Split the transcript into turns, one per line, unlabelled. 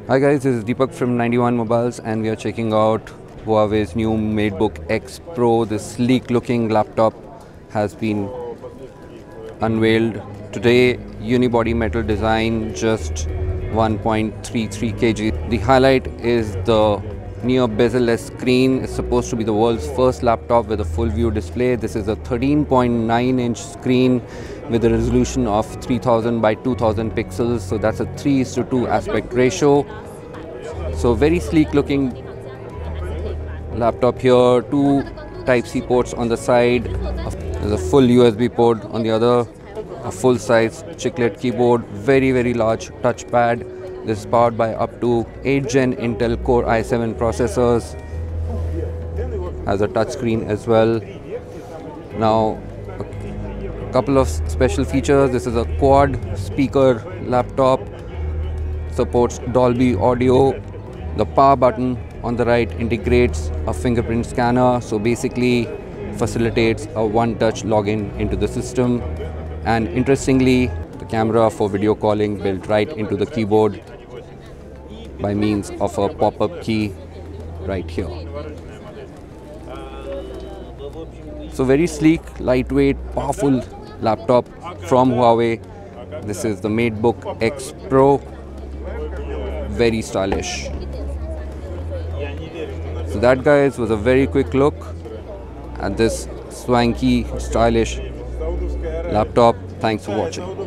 Hi guys, this is Deepak from 91 Mobiles and we are checking out Huawei's new MateBook X Pro. This sleek looking laptop has been unveiled today. Unibody metal design, just 1.33 kg. The highlight is the near bezel-less screen. It's supposed to be the world's first laptop with a full view display. This is a 13.9 inch screen with a resolution of 3000 by 2000 pixels. So that's a 3:2 aspect ratio. So very sleek looking laptop here. Two Type-C ports on the side. There's a full USB port on the other. A full-size chiclet keyboard. Very large touchpad. This is powered by up to 8th Gen Intel Core i7 processors. Has a touchscreen as well. Now, a couple of special features. This is a quad speaker laptop. Supports Dolby audio. The power button on the right integrates a fingerprint scanner, so basically facilitates a one-touch login into the system. And interestingly, the camera for video calling built right into the keyboard by means of a pop-up key right here. So very sleek, lightweight, powerful laptop from Huawei. This is the MateBook X Pro. Very stylish. So that, guys, was a very quick look at this swanky, stylish laptop. Thanks for watching.